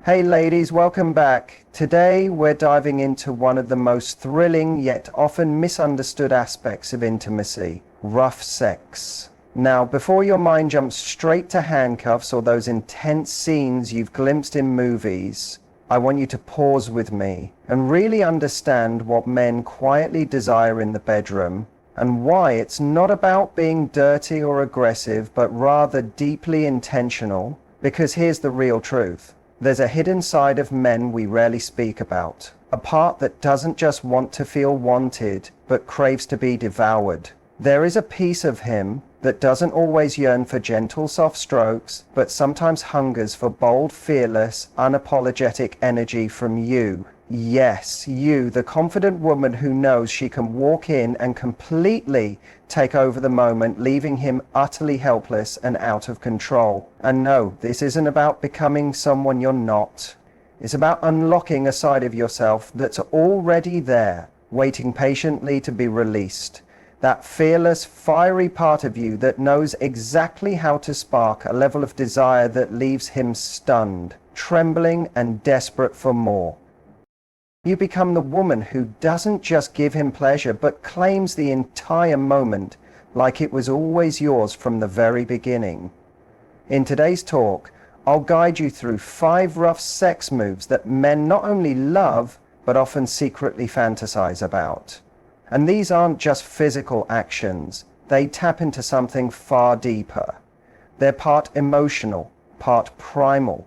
Hey ladies, welcome back. Today we're diving into one of the most thrilling yet often misunderstood aspects of intimacy, rough sex. Now, before your mind jumps straight to handcuffs or those intense scenes you've glimpsed in movies, I want you to pause with me and really understand what men quietly desire in the bedroom and why it's not about being dirty or aggressive, but rather deeply intentional. Because here's the real truth. There's a hidden side of men we rarely speak about. A part that doesn't just want to feel wanted, but craves to be devoured. There is a piece of him that doesn't always yearn for gentle, soft strokes, but sometimes hungers for bold, fearless, unapologetic energy from you. Yes, you, the confident woman who knows she can walk in and completely take over the moment, leaving him utterly helpless and out of control. And no, this isn't about becoming someone you're not. It's about unlocking a side of yourself that's already there, waiting patiently to be released. That fearless, fiery part of you that knows exactly how to spark a level of desire that leaves him stunned, trembling, and desperate for more. You become the woman who doesn't just give him pleasure, but claims the entire moment like it was always yours from the very beginning. In today's talk, I'll guide you through 5 rough sex moves that men not only love, but often secretly fantasize about. And these aren't just physical actions. They tap into something far deeper. They're part emotional, part primal,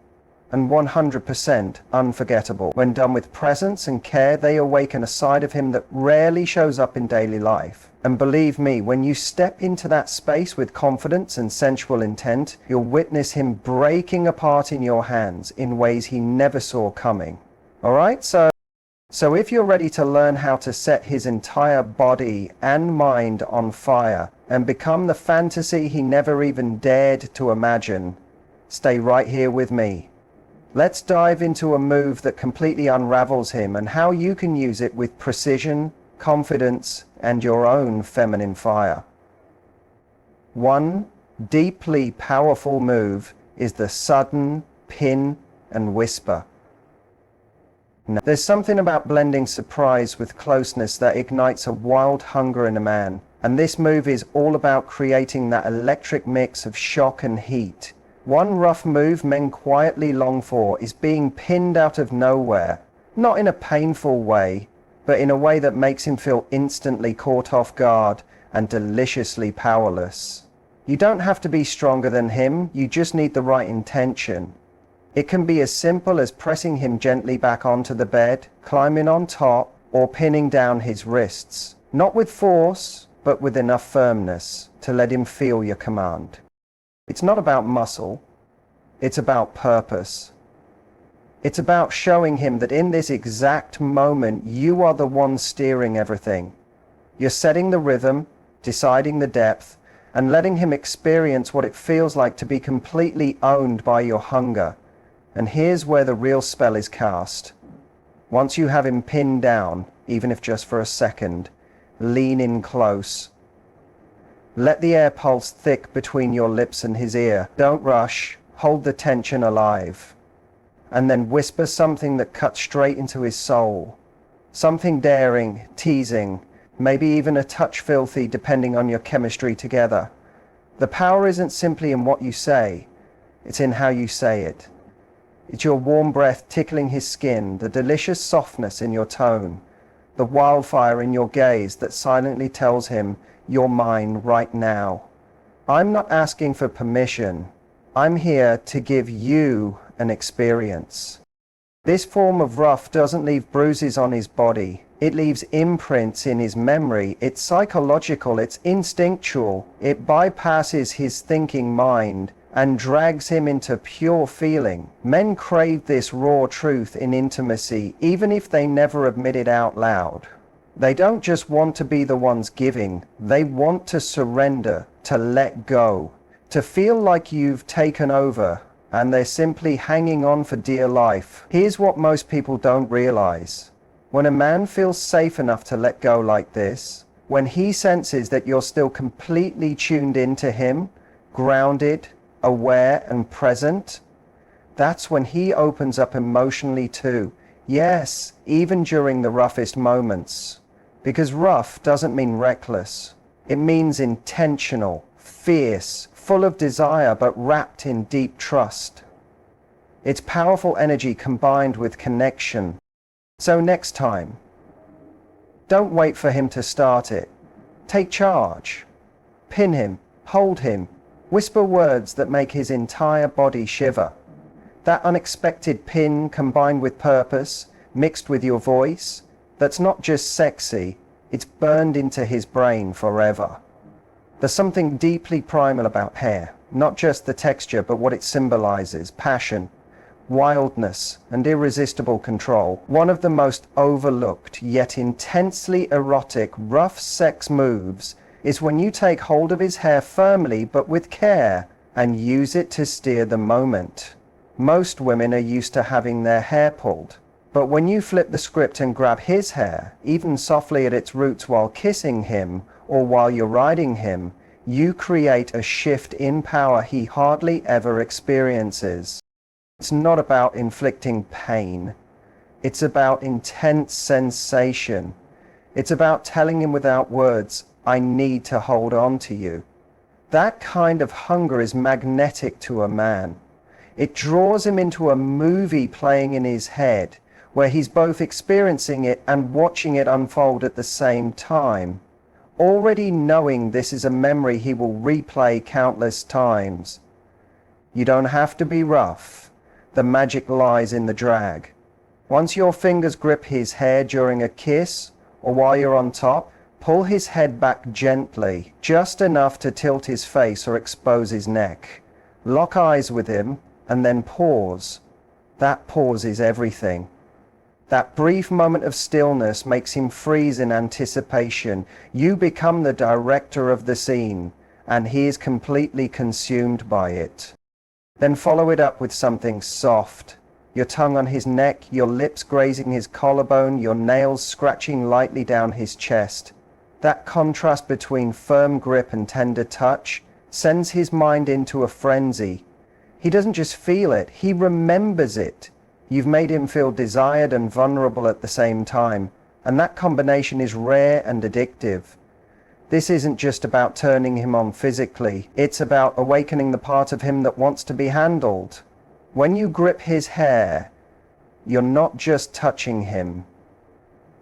and 100% unforgettable. When done with presence and care, they awaken a side of him that rarely shows up in daily life. And believe me, when you step into that space with confidence and sensual intent, you'll witness him breaking apart in your hands in ways he never saw coming. Alright, so if you're ready to learn how to set his entire body and mind on fire and become the fantasy he never even dared to imagine, stay right here with me. Let's dive into a move that completely unravels him and how you can use it with precision, confidence, and your own feminine fire. One deeply powerful move is the sudden pin and whisper. Now, there's something about blending surprise with closeness that ignites a wild hunger in a man, and this move is all about creating that electric mix of shock and heat. One rough move men quietly long for is being pinned out of nowhere, not in a painful way, but in a way that makes him feel instantly caught off guard and deliciously powerless. You don't have to be stronger than him, you just need the right intention. It can be as simple as pressing him gently back onto the bed, climbing on top, or pinning down his wrists. Not with force, but with enough firmness to let him feel your command. It's not about muscle, it's about purpose. It's about showing him that in this exact moment, you are the one steering everything. You're setting the rhythm, deciding the depth, and letting him experience what it feels like to be completely owned by your hunger. And here's where the real spell is cast. Once you have him pinned down, even if just for a second, lean in close. Let the air pulse thick between your lips and his ear. Don't rush, hold the tension alive. And then whisper something that cuts straight into his soul. Something daring, teasing, maybe even a touch filthy depending on your chemistry together. The power isn't simply in what you say, it's in how you say it. It's your warm breath tickling his skin, the delicious softness in your tone, the wildfire in your gaze that silently tells him, "You're mine right now." I'm not asking for permission. I'm here to give you an experience. This form of rough doesn't leave bruises on his body. It leaves imprints in his memory. It's psychological, it's instinctual. It bypasses his thinking mind and drags him into pure feeling. Men crave this raw truth in intimacy, even if they never admit it out loud. They don't just want to be the ones giving, they want to surrender, to let go, to feel like you've taken over, and they're simply hanging on for dear life. Here's what most people don't realize. When a man feels safe enough to let go like this, when he senses that you're still completely tuned into him, grounded, aware, and present, That's when he opens up emotionally too. Yes, even during the roughest moments. Because rough doesn't mean reckless. It means intentional, fierce, full of desire but wrapped in deep trust. It's powerful energy combined with connection. So next time, don't wait for him to start it. Take charge. Pin him, hold him, whisper words that make his entire body shiver. That unexpected pin combined with purpose, mixed with your voice, that's not just sexy, it's burned into his brain forever. There's something deeply primal about hair, not just the texture but what it symbolizes: passion, wildness, and irresistible control. One of the most overlooked yet intensely erotic rough sex moves is when you take hold of his hair firmly but with care and use it to steer the moment. Most women are used to having their hair pulled, but when you flip the script and grab his hair, even softly at its roots while kissing him or while you're riding him, you create a shift in power he hardly ever experiences. It's not about inflicting pain. It's about intense sensation. It's about telling him without words, "I need to hold on to you." That kind of hunger is magnetic to a man. It draws him into a movie playing in his head, where he's both experiencing it and watching it unfold at the same time, already knowing this is a memory he will replay countless times. You don't have to be rough. The magic lies in the drag. Once your fingers grip his hair during a kiss, or while you're on top, pull his head back gently, just enough to tilt his face or expose his neck. Lock eyes with him, and then pause. That pause is everything. That brief moment of stillness makes him freeze in anticipation. You become the director of the scene, and he is completely consumed by it. Then follow it up with something soft. Your tongue on his neck, your lips grazing his collarbone, your nails scratching lightly down his chest. That contrast between firm grip and tender touch sends his mind into a frenzy. He doesn't just feel it, he remembers it. You've made him feel desired and vulnerable at the same time, and that combination is rare and addictive. This isn't just about turning him on physically, it's about awakening the part of him that wants to be handled. When you grip his hair, you're not just touching him.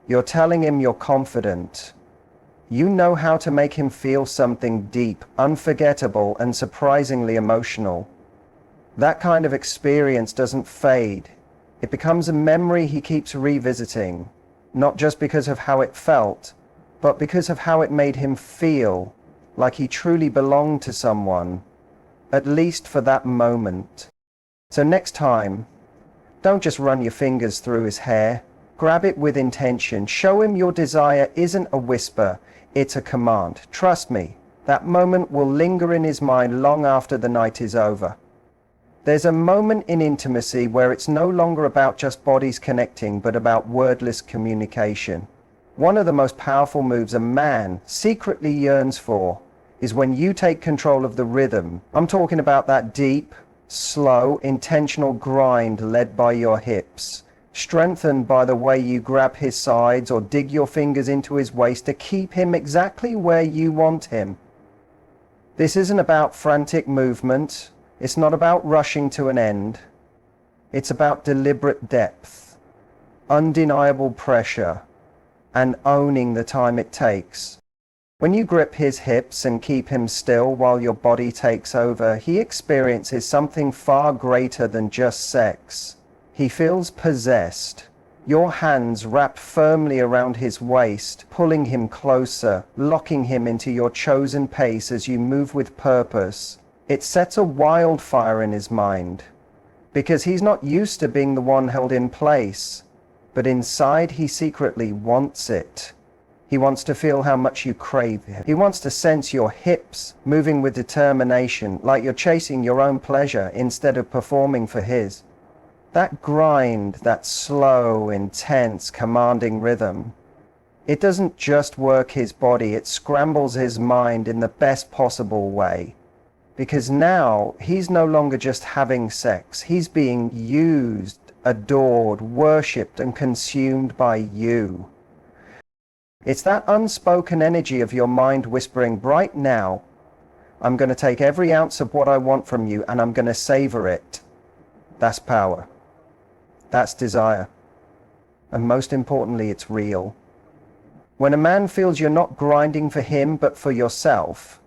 You're telling him you're confident. You know how to make him feel something deep, unforgettable, and surprisingly emotional. That kind of experience doesn't fade. It becomes a memory he keeps revisiting, not just because of how it felt, but because of how it made him feel, like he truly belonged to someone, at least for that moment. So next time, don't just run your fingers through his hair. Grab it with intention. Show him your desire isn't a whisper, it's a command. Trust me, that moment will linger in his mind long after the night is over. There's a moment in intimacy where it's no longer about just bodies connecting, but about wordless communication. One of the most powerful moves a man secretly yearns for is when you take control of the rhythm. I'm talking about that deep, slow, intentional grind led by your hips, strengthened by the way you grab his sides or dig your fingers into his waist to keep him exactly where you want him. This isn't about frantic movement. It's not about rushing to an end. It's about deliberate depth, undeniable pressure, and owning the time it takes. When you grip his hips and keep him still while your body takes over, he experiences something far greater than just sex. He feels possessed. Your hands wrap firmly around his waist, pulling him closer, locking him into your chosen pace as you move with purpose. It sets a wildfire in his mind, because he's not used to being the one held in place, but inside he secretly wants it. He wants to feel how much you crave him. He wants to sense your hips moving with determination, like you're chasing your own pleasure instead of performing for his. That grind, that slow, intense, commanding rhythm, it doesn't just work his body, it scrambles his mind in the best possible way. Because now he's no longer just having sex, he's being used, adored, worshipped, and consumed by you. It's that unspoken energy of your mind whispering, right now, I'm going to take every ounce of what I want from you and I'm going to savor it. That's power. That's desire. And most importantly, it's real. When a man feels you're not grinding for him but for yourself,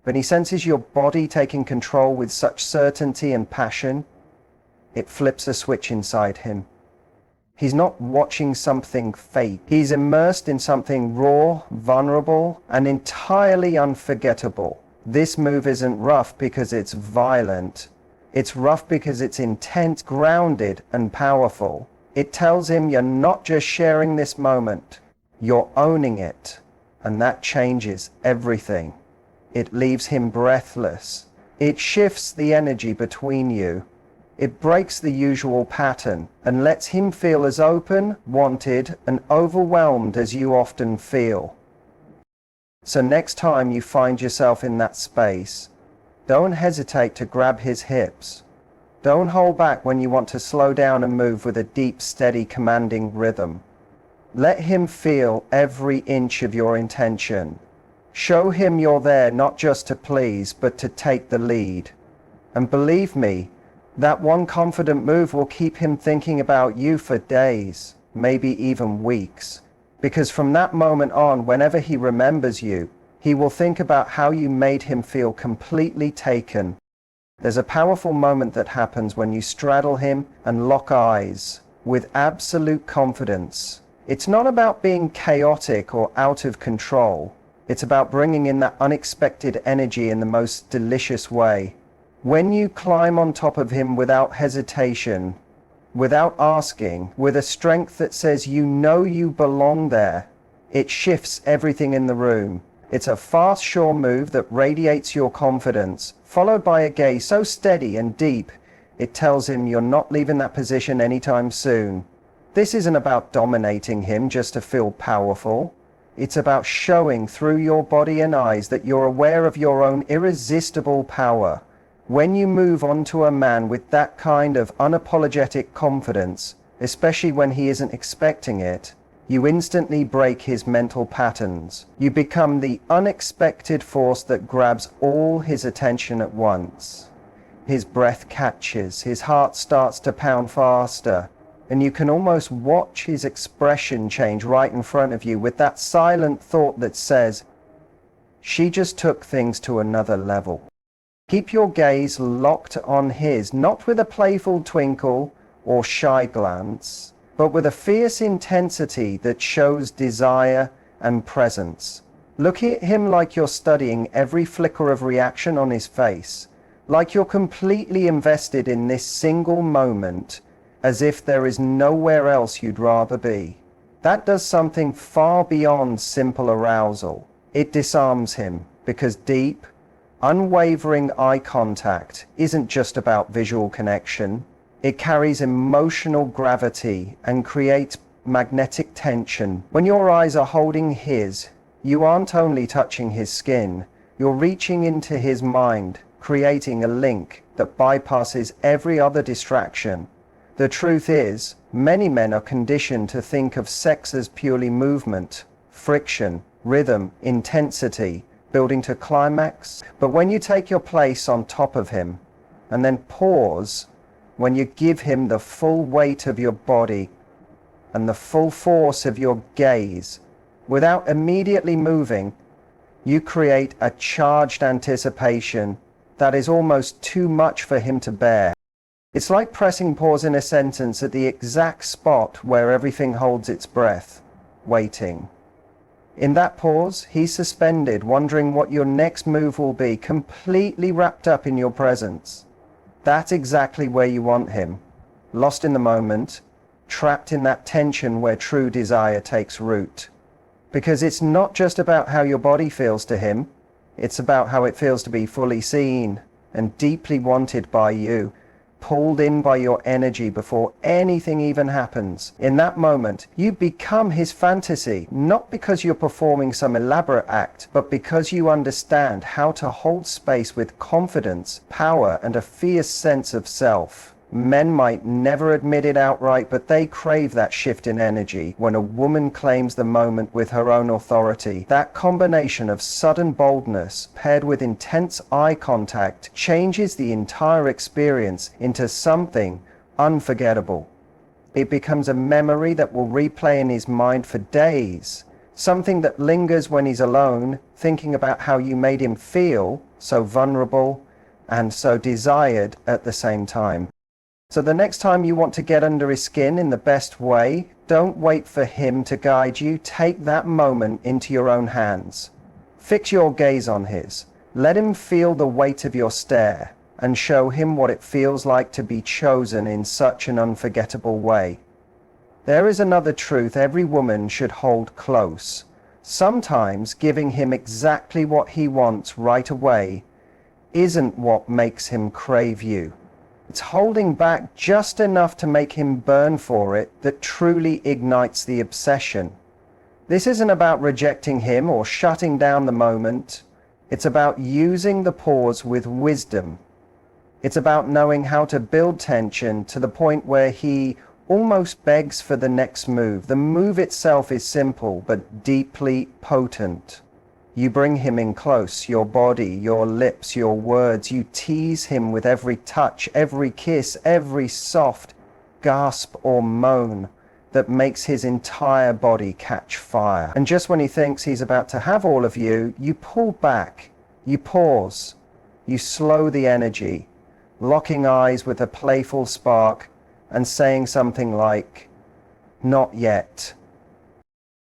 when he senses your body taking control with such certainty and passion, it flips a switch inside him. He's not watching something fake. He's immersed in something raw, vulnerable, and entirely unforgettable. This move isn't rough because it's violent. It's rough because it's intense, grounded, and powerful. It tells him you're not just sharing this moment, you're owning it. And that changes everything. It leaves him breathless. It shifts the energy between you. It breaks the usual pattern and lets him feel as open, wanted, and overwhelmed as you often feel. So next time you find yourself in that space, don't hesitate to grab his hips. Don't hold back when you want to slow down and move with a deep, steady, commanding rhythm. Let him feel every inch of your intention. Show him you're there not just to please, but to take the lead. And believe me, that one confident move will keep him thinking about you for days, maybe even weeks. Because from that moment on, whenever he remembers you, he will think about how you made him feel completely taken. There's a powerful moment that happens when you straddle him and lock eyes with absolute confidence. It's not about being chaotic or out of control. It's about bringing in that unexpected energy in the most delicious way. When you climb on top of him without hesitation, without asking, with a strength that says you know you belong there, it shifts everything in the room. It's a fast, sure move that radiates your confidence, followed by a gaze so steady and deep, it tells him you're not leaving that position anytime soon. This isn't about dominating him just to feel powerful. It's about showing through your body and eyes that you're aware of your own irresistible power. When you move onto a man with that kind of unapologetic confidence, especially when he isn't expecting it, you instantly break his mental patterns. You become the unexpected force that grabs all his attention at once. His breath catches, his heart starts to pound faster, and you can almost watch his expression change right in front of you with that silent thought that says, she just took things to another level. Keep your gaze locked on his, not with a playful twinkle or shy glance, but with a fierce intensity that shows desire and presence. Look at him like you're studying every flicker of reaction on his face, like you're completely invested in this single moment, as if there is nowhere else you'd rather be. That does something far beyond simple arousal. It disarms him, because deep, unwavering eye contact isn't just about visual connection. It carries emotional gravity and creates magnetic tension. When your eyes are holding his, you aren't only touching his skin, you're reaching into his mind, creating a link that bypasses every other distraction. The truth is, many men are conditioned to think of sex as purely movement, friction, rhythm, intensity, building to climax. But when you take your place on top of him, and then pause, when you give him the full weight of your body and the full force of your gaze, without immediately moving, you create a charged anticipation that is almost too much for him to bear. It's like pressing pause in a sentence at the exact spot where everything holds its breath, waiting. In that pause, he's suspended, wondering what your next move will be, completely wrapped up in your presence. That's exactly where you want him, lost in the moment, trapped in that tension where true desire takes root. Because it's not just about how your body feels to him, it's about how it feels to be fully seen and deeply wanted by you. pulled in by your energy before anything even happens. In that moment, you become his fantasy, not because you're performing some elaborate act, but because you understand how to hold space with confidence, power, and a fierce sense of self. Men might never admit it outright, but they crave that shift in energy when a woman claims the moment with her own authority. That combination of sudden boldness paired with intense eye contact changes the entire experience into something unforgettable. It becomes a memory that will replay in his mind for days, something that lingers when he's alone, thinking about how you made him feel so vulnerable and so desired at the same time. So the next time you want to get under his skin in the best way, don't wait for him to guide you. Take that moment into your own hands. Fix your gaze on his. Let him feel the weight of your stare and show him what it feels like to be chosen in such an unforgettable way. There is another truth every woman should hold close. Sometimes giving him exactly what he wants right away isn't what makes him crave you. It's holding back just enough to make him burn for it that truly ignites the obsession. This isn't about rejecting him or shutting down the moment. It's about using the pause with wisdom. It's about knowing how to build tension to the point where he almost begs for the next move. The move itself is simple but deeply potent. You bring him in close, your body, your lips, your words. You tease him with every touch, every kiss, every soft gasp or moan that makes his entire body catch fire. And just when he thinks he's about to have all of you, you pull back, you pause, you slow the energy, locking eyes with a playful spark and saying something like, "Not yet."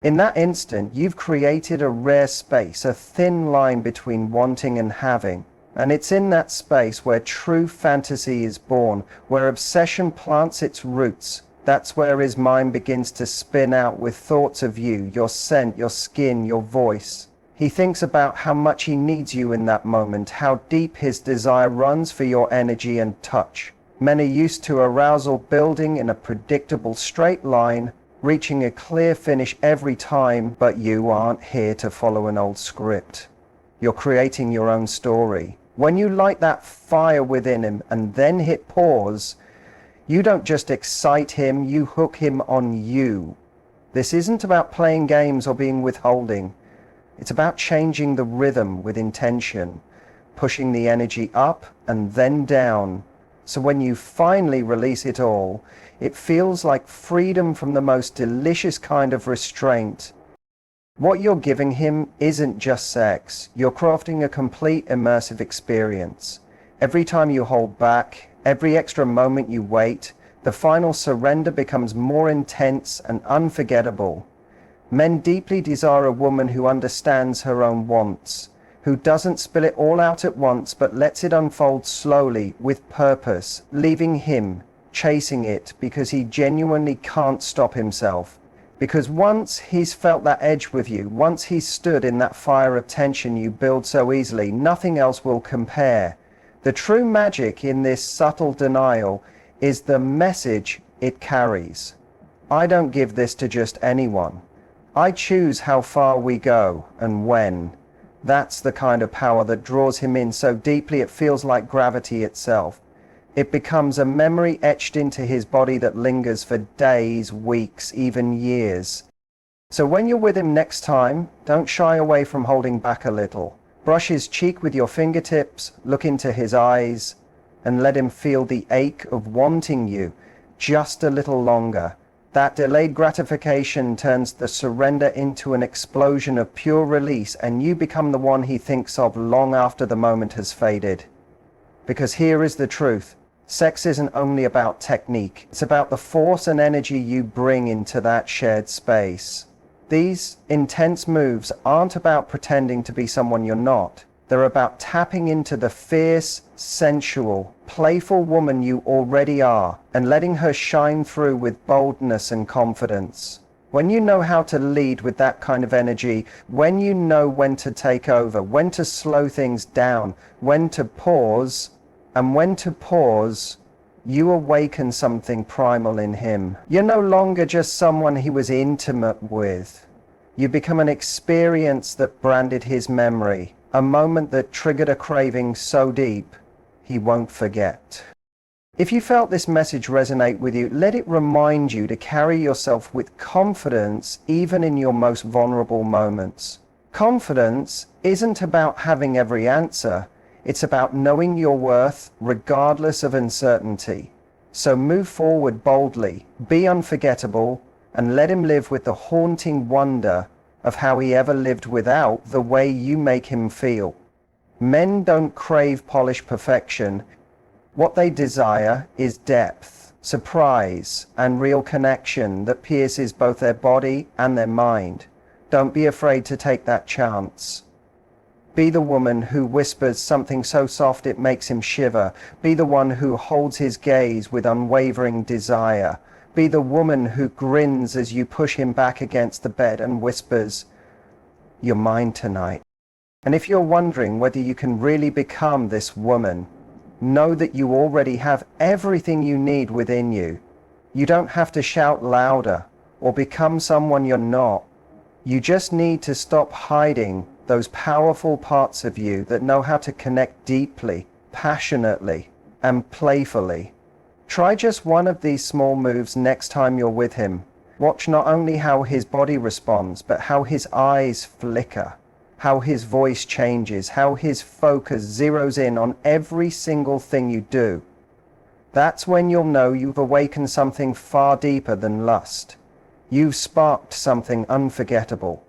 In that instant, you've created a rare space, a thin line between wanting and having. And it's in that space where true fantasy is born, where obsession plants its roots. That's where his mind begins to spin out with thoughts of you, your scent, your skin, your voice. He thinks about how much he needs you in that moment, how deep his desire runs for your energy and touch. Men are used to arousal building in a predictable straight line, reaching a clear finish every time, but you aren't here to follow an old script. You're creating your own story. When you light that fire within him and then hit pause, you don't just excite him, you hook him on you. This isn't about playing games or being withholding. It's about changing the rhythm with intention, pushing the energy up and then down. So when you finally release it all, it feels like freedom from the most delicious kind of restraint. What you're giving him isn't just sex. You're crafting a complete immersive experience. Every time you hold back, every extra moment you wait, the final surrender becomes more intense and unforgettable. Men deeply desire a woman who understands her own wants, who doesn't spill it all out at once but lets it unfold slowly with purpose, leaving him chasing it because he genuinely can't stop himself. Because once he's felt that edge with you, once he's stood in that fire of tension you build so easily, nothing else will compare. The true magic in this subtle denial is the message it carries. I don't give this to just anyone. I choose how far we go and when. That's the kind of power that draws him in so deeply it feels like gravity itself. It becomes a memory etched into his body that lingers for days, weeks, even years. So when you're with him next time, don't shy away from holding back a little. Brush his cheek with your fingertips, look into his eyes, and let him feel the ache of wanting you just a little longer. That delayed gratification turns the surrender into an explosion of pure release, and you become the one he thinks of long after the moment has faded. Because here is the truth. Sex isn't only about technique. It's about the force and energy you bring into that shared space. These intense moves aren't about pretending to be someone you're not. They're about tapping into the fierce, sensual, playful woman you already are and letting her shine through with boldness and confidence. When you know how to lead with that kind of energy, when you know when to take over, when to slow things down, when to pause, and when to pause, You awaken something primal in him. You're no longer just someone he was intimate with. You become an experience that branded his memory, a moment that triggered a craving so deep he won't forget. If you felt this message resonate with you, let it remind you to carry yourself with confidence even in your most vulnerable moments. Confidence isn't about having every answer, it's about knowing your worth regardless of uncertainty. So move forward boldly, be unforgettable, and let him live with the haunting wonder of how he ever lived without the way you make him feel. Men don't crave polished perfection. What they desire is depth, surprise, and real connection that pierces both their body and their mind. Don't be afraid to take that chance. Be the woman who whispers something so soft it makes him shiver. Be the one who holds his gaze with unwavering desire. Be the woman who grins as you push him back against the bed and whispers, "You're mine tonight." And if you're wondering whether you can really become this woman, know that you already have everything you need within you. You don't have to shout louder or become someone you're not. You just need to stop hiding those powerful parts of you that know how to connect deeply, passionately, and playfully. Try just one of these small moves next time you're with him. Watch not only how his body responds, but how his eyes flicker, how his voice changes, how his focus zeroes in on every single thing you do. That's when you'll know you've awakened something far deeper than lust. You've sparked something unforgettable.